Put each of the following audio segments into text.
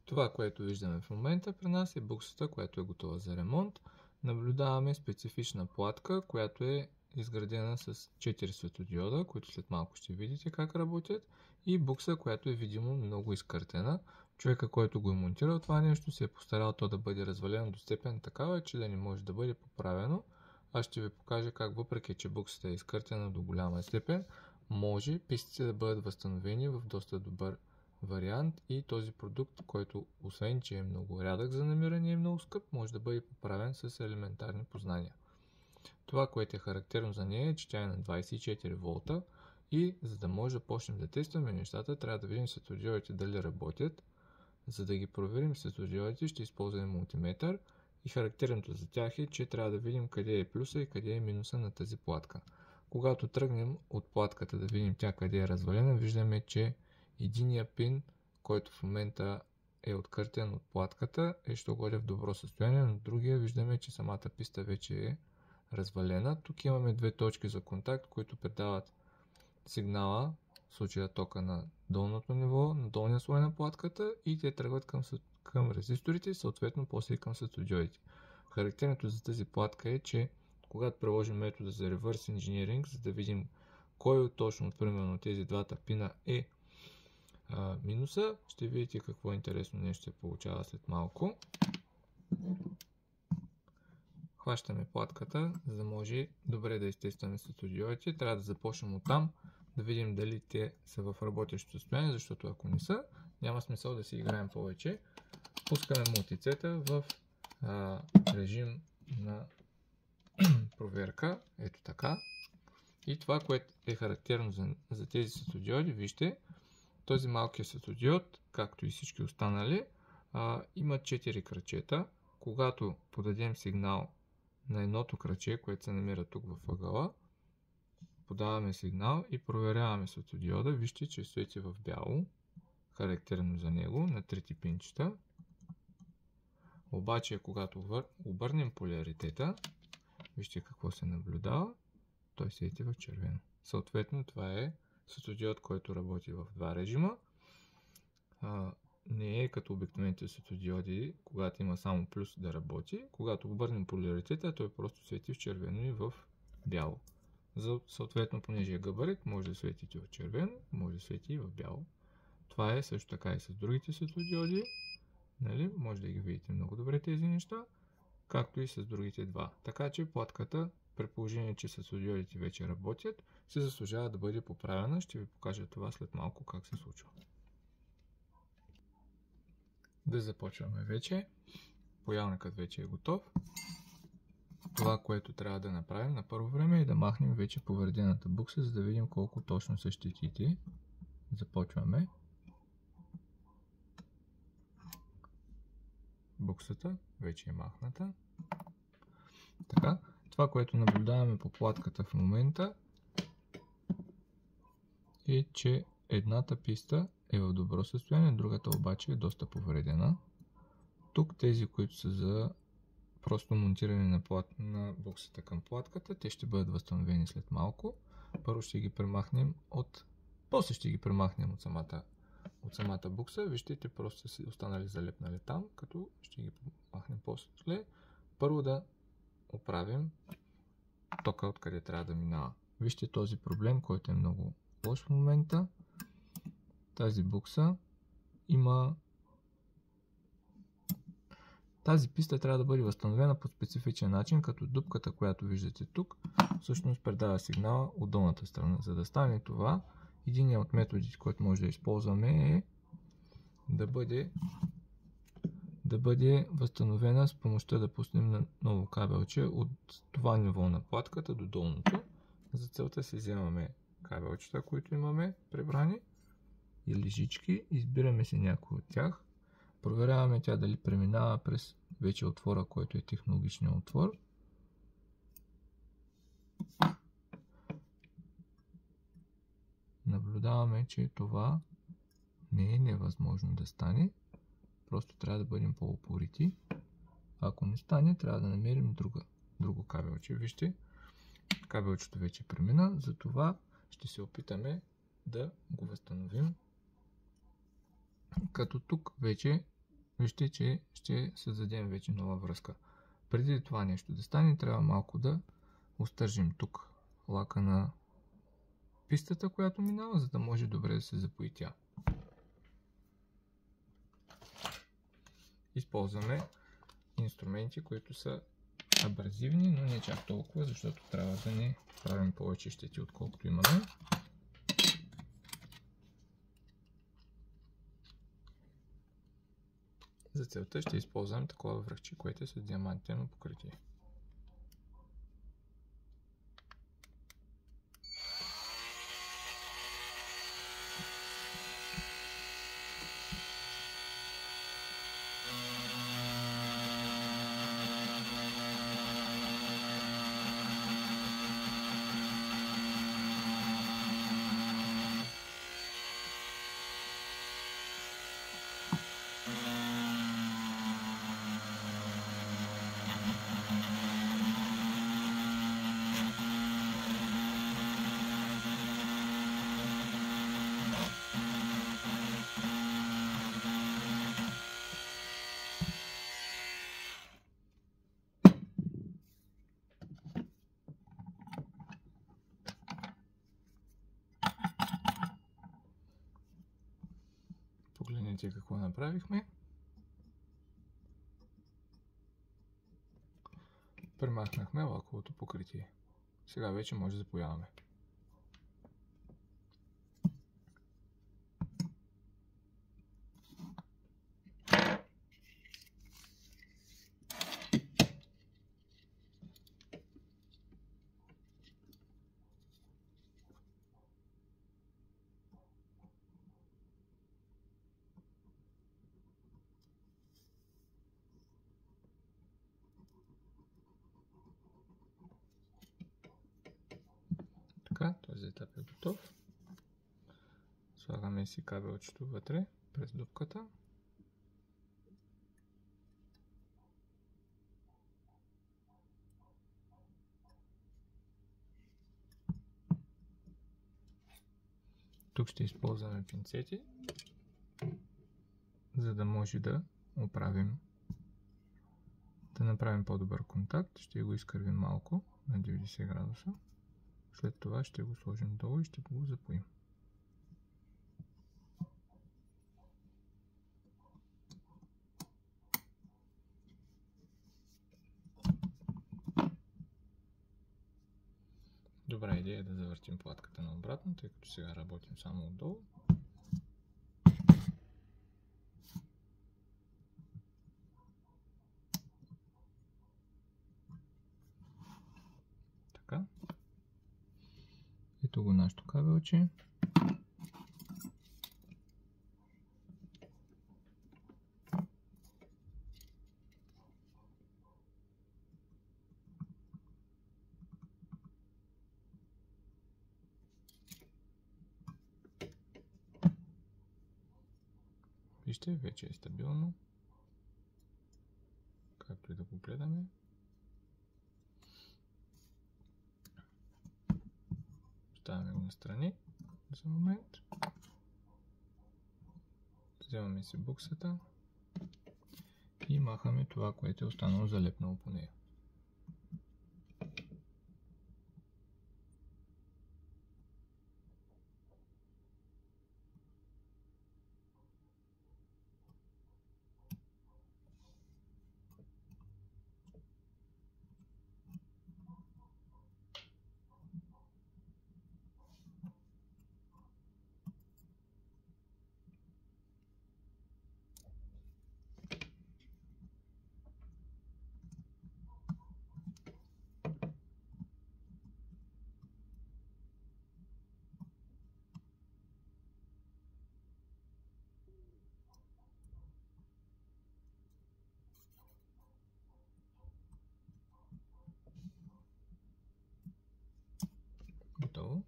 Това, което виждаме в момента при нас е буксата, която е готова за ремонт. Наблюдаваме специфична платка, която е изградена с 4 светодиода, които след малко ще видите как работят, и букса, която е видимо много изкъртена. Човека, който го е монтирал това нещо, се е постарал то да бъде развалено до степен такава, че да не може да бъде поправено. Аз ще ви покажа как, въпреки че буксата е изкъртена до голяма степен, може пистите да бъдат възстановени в доста добър вариант и този продукт, който освен че е много рядък за намиране и е много скъп, може да бъде поправен с елементарни познания. Това, което е характерно за нея, е, че тя е на 24 волта и за да може да почнем да тестваме нещата, трябва да видим светодиодите дали работят. За да ги проверим светодиодите, ще използваме мултиметър и характерното за тях е, че трябва да видим къде е плюса и къде е минуса на тази платка. Когато тръгнем от платката да видим тя къде е развалена, виждаме, че единия пин, който в момента е откъртен от платката, е що годе в добро състояние, но другия виждаме, че самата писта вече е развалена. Тук имаме две точки за контакт, които предават сигнала, в случая тока на долното ниво, на долния слой на платката, и те тръгват към резисторите и съответно после и към светодиодите. Характерното за тази платка е, че когато приложим метода за реверс инженеринг, за да видим кой точно примерно тези двата пина е минуса, ще видите какво интересно нещо се получава след малко. Хващаме платката, за да може добре да изтестваме светодиодите. Трябва да започнем от там, да видим дали те са в работещо състояние, защото ако не са, няма смисъл да си играем повече. Пускаме мултицета в режим на проверка, ето така. И това, което е характерно за тези светодиоди, вижте, този малкият светодиод, както и всички останали, има 4 кръчета. Когато подадем сигнал на едното кръче, което се намира тук във ъгъла, подаваме сигнал и проверяваме светодиода. Вижте, че свети в бяло, характерно за него, на трите пинчета. Обаче, когато обърнем поляритета, вижте какво се наблюдава, той свети в червено. Съответно, това е светодиод, който работи в два режима. Не е като обикновените светодиоди, когато има само плюс да работи. Когато обърнем поляритета, той просто свети в червено и в бяло. Съответно, понеже е габарит, може да светите в червено, може да свети и в бяло. Това е също така и с другите светодиоди. Нали? Може да ги видите много добре тези неща, както и с другите два. Така че платката, при положение, че светодиодите вече работят, се заслужава да бъде поправена. Ще ви покажа това след малко как се случва. Да започваме вече. Паялникът вече е готов. Това, което трябва да направим на първо време, е да махнем вече повредената букса, за да видим колко точно са щетите. Започваме. Буксата вече е махната. Така, това, което наблюдаваме по платката в момента, е, че едната писта е в добро състояние, другата обаче е доста повредена. Тук тези, които са за просто монтиране на буксата към платката, те ще бъдат възстановени след малко. Първо ще ги премахнем после ще ги премахнем от самата букса. Вижте, те просто са останали залепнали там, като ще ги премахнем после. Първо да оправим тока, откъде трябва да минава. Вижте този проблем, който е много лош в момента. Тази букса има... Тази писта трябва да бъде възстановена по специфичен начин, като дупката, която виждате тук, всъщност предава сигнала от долната страна. За да стане това, единият от методите, който може да използваме, е да бъде възстановена с помощта да пуснем на ново кабелче от това ниво на платката до долното. За целта си вземаме кабелчета, които имаме прибрани, и лежички, избираме си някой от тях, проверяваме тя дали преминава през вече отвора, който е технологичният отвор. Наблюдаваме, че това не е невъзможно да стане, просто трябва да бъдем по-упорити. Ако не стане, трябва да намерим друго кабелче. Вижте, кабелчето вече премина, затова ще се опитаме да го възстановим. Като тук вече вижте, че ще създадем вече нова връзка. Преди това нещо да стане, трябва малко да остържим тук лака на пистата, която минава, за да може добре да се запои тя. Използваме инструменти, които са абразивни, но не чак толкова, защото трябва да не правим повече щети, отколкото имаме. За целта ще използваме такова връхче, което е с диамантено покритие. Погледнете какво направихме. Премахнахме лаковото покритие. Сега вече може да запояваме. Така, този етап е готов. Слагаме си кабелчето вътре, през дупката. Тук ще използваме пинцети, за да може да направим по-добър контакт. Ще го изкървим малко на 90 градуса. След това ще го сложим долу и ще го запоим. Добра идея е да завъртим платката наобратно, тъй като сега работим само отдолу. Така. Ето го нашето кабелче. Вижте, вече е стабилно. Както и да го гледаме. Ставаме го настрани за момент. Вземаме си буксата и махаме това, което е останало залепнало по нея. Готово.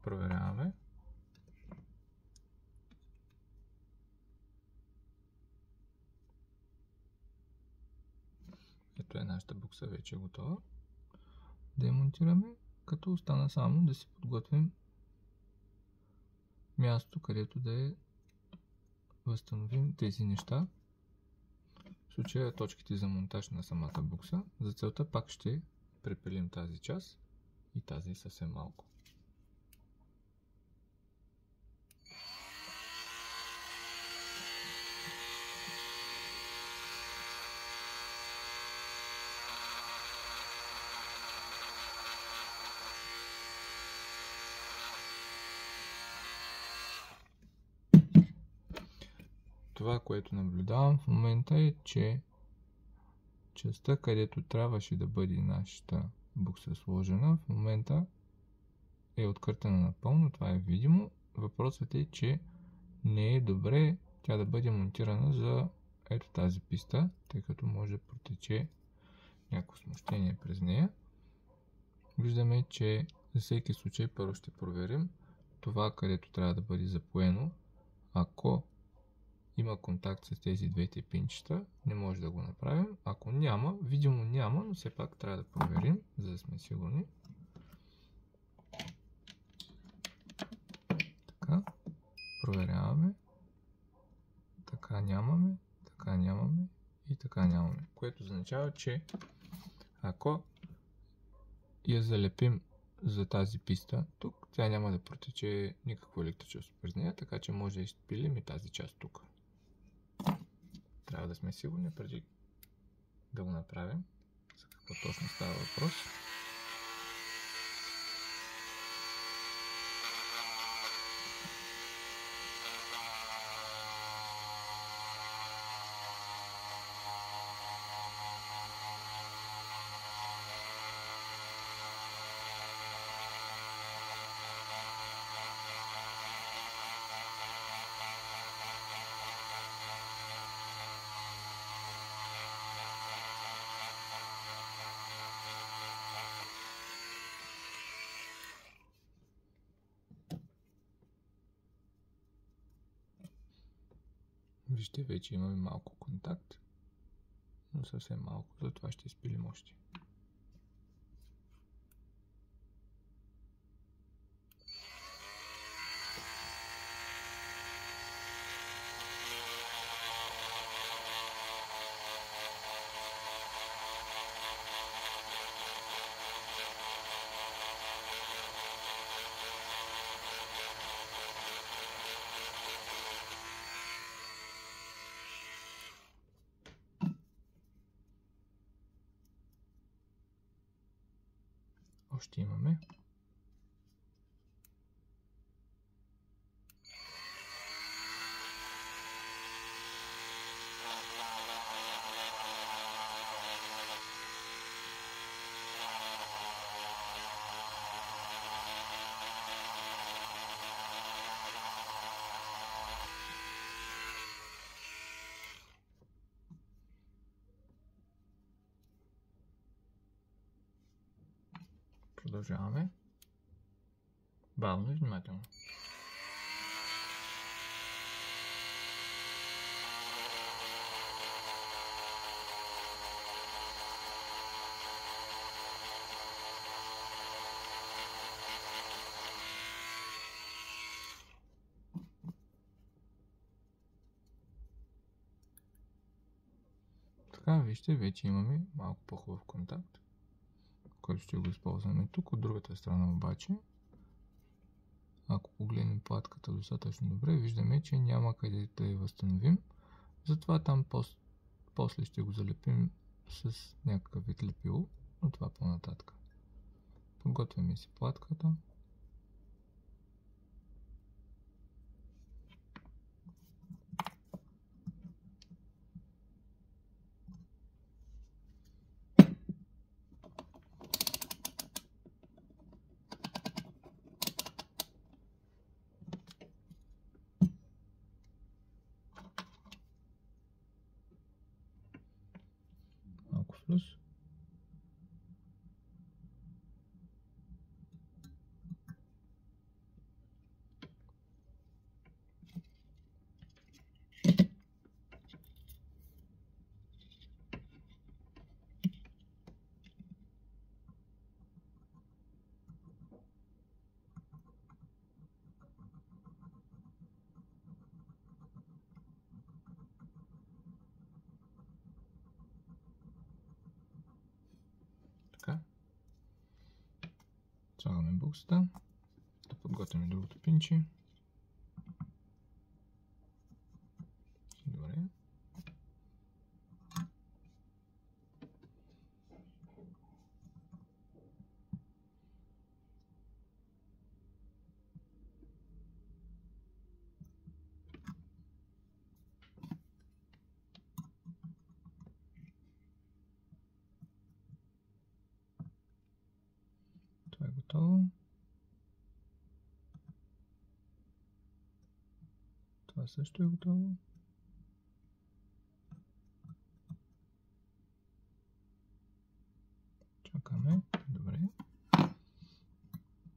Проверяваме. Ето е нашата букса, вече е готова. Да я монтираме, като остана само да си подготвим място, където да е възстановим тези неща. В случая точките за монтаж на самата букса. За целта пак ще препилим тази част и тази съвсем малко. Това, което наблюдавам в момента е, че частта, където трябваше да бъде нашата букса сложена, в момента е откъртена напълно. Това е видимо. Въпросът е, че не е добре тя да бъде монтирана за ето тази писта, тъй като може да протече някакво смущение през нея. Виждаме, че за всеки случай първо ще проверим това, където трябва да бъде запоено. Ако има контакт с тези двете пинчета, не може да го направим. Ако няма, видимо няма, но все пак трябва да проверим, за да сме сигурни. Така, проверяваме. Така нямаме и така нямаме. Което означава, че ако я залепим за тази писта тук, тя няма да протече никакво електричество през нея, така че може да изпилим и тази част тук. Трябва да сме сигурни преди да го направим. За какво точно става въпрос. Вижте, вече имаме малко контакт, но съвсем малко, затова ще изпилим още. Още имаме. Продължаваме. Бавно и внимателно. Така, вижте, вече имаме малко по-хубав контакт, който ще го използваме тук. От другата страна обаче, ако погледнем платката достатъчно добре, виждаме, че няма къде да я възстановим. Затова там после ще го залепим с някакъв вид лепило, но това по-нататък. Подготвяме си платката. Малко флюс. Слагаме буксата, да подготвим другото пинче. Добре. Това е готово. Това също е готово. Чакаме. Добре.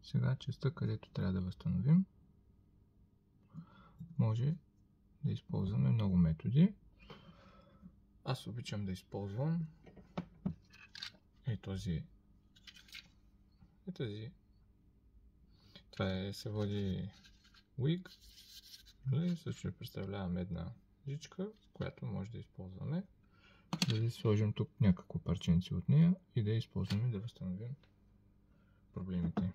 Сега частта, където трябва да възстановим, може да използваме много методи. Аз обичам да използвам този. Това се води wig. Също представляваме една жичка, която може да използваме, да сложим тук някакво парченце от нея и да я използваме да възстановим проблемите.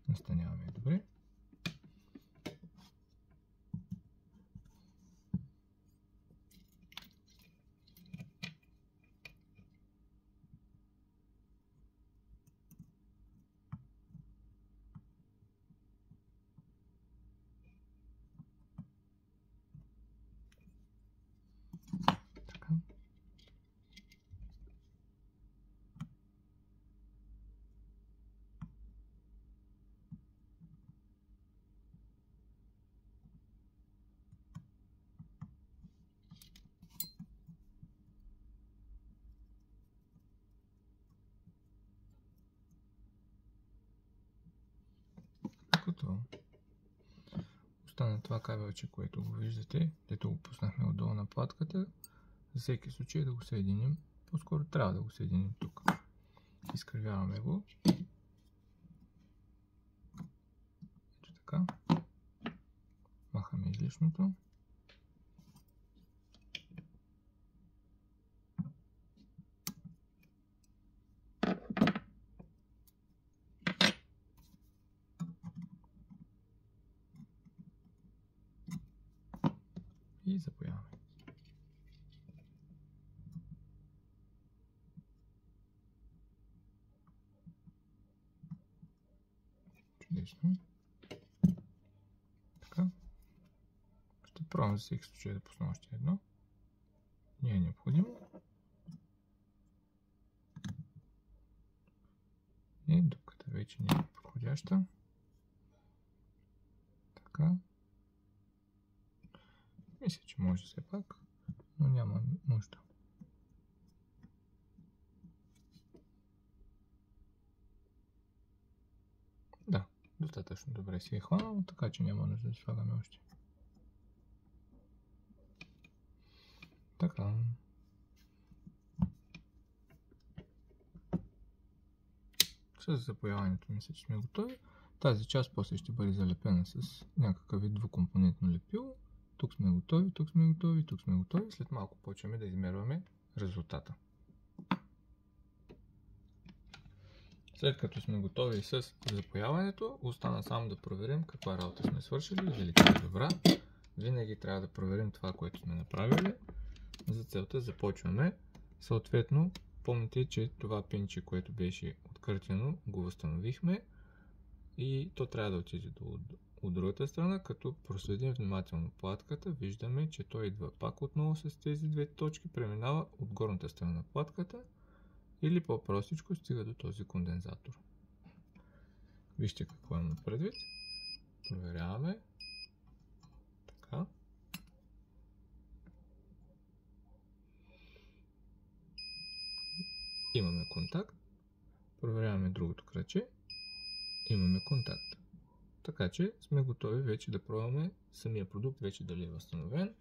Настаняваме добре. Така. Като остана това кабелче, което го виждате, дето го пуснахме отдолу на платката, за всеки случай да го съединим. По-скоро трябва да го съединим тук. Изкривяваме го. Ето така. Махаме излишното. И запояваме. Чудесно. Така. Ще пробвам за всеки случай да пусна още едно. Не е необходимо. И дупката вече не е подходяща. Така. Мисля, че може все пак, но няма нужда. Да, достатъчно добре си е хванало, така че няма нужда да слагаме още. Така. С запояването мисля, че сме готови. Тази част после ще бъде залепена с някакъв вид двукомпонентно лепило. Тук сме готови, тук сме готови, тук сме готови. След малко почваме да измерваме резултата. След като сме готови с запояването, остана само да проверим каква работа сме свършили, дали тя е добра. Винаги трябва да проверим това, което сме направили. За целта започваме. Съответно, помните, че това пинче, което беше откъртено, го възстановихме и то трябва да отиде от другата страна, като проследим внимателно платката, виждаме, че той идва пак отново с тези две точки, преминава от горната страна на платката или по-простичко стига до този кондензатор. Вижте какво имам предвид. Проверяваме. Така. Имаме контакт. Проверяваме другото кръче. Имаме контакт. Така че сме готови вече да пробваме самия продукт, вече дали е възстановен.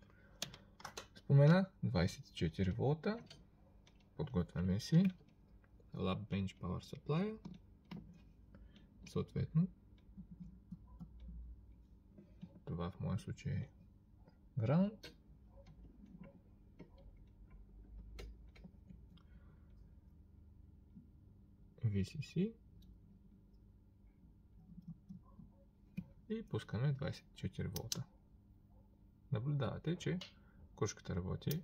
Споменах 24 волта. Подготвяме си Lab Bench Power Supply. Съответно, това в моя случай е Ground. VCC. И пускаме 24 волта. Наблюдавате, че кружката работи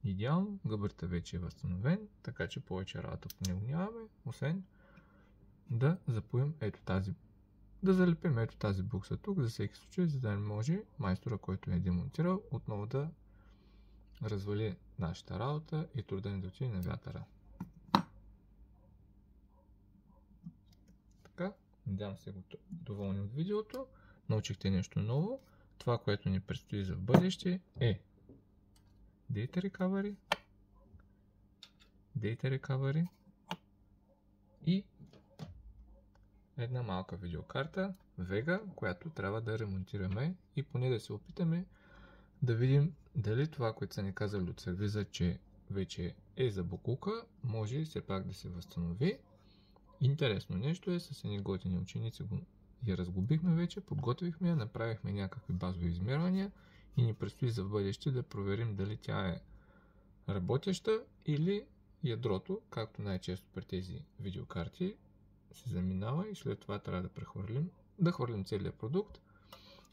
идеално, габаритът вече е възстановен, така че повече работа по него нямаме, освен да запоим да залепим ето тази букса тук за всеки случай, за да не може майстора, който е демонтирал, отново да развали нашата работа и труда ни да отиде на вятъра. Така, надявам се доволни от видеото, научихте нещо ново. Това, което ни предстои за в бъдеще е Data Recovery и една малка видеокарта Vega, която трябва да ремонтираме и поне да се опитаме да видим дали това, което са ни казали от сервиза, че вече е за боклука, може все пак да се възстанови. Интересно нещо е, с едни готини ученици я разглобихме вече, подготвихме я, направихме някакви базови измервания и ни предстои за в бъдеще да проверим дали тя е работеща или ядрото, както най-често при тези видеокарти, се заминава и след това трябва да хвърлим целият продукт.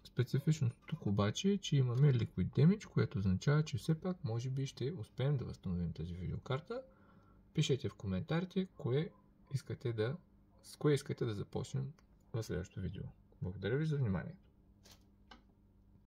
Специфичното тук обаче е, че имаме Liquid Damage, което означава, че все пак може би ще успеем да възстановим тази видеокарта. Пишете в коментарите с кое искате да започнем в следващото видео. Благодаря ви за вниманието.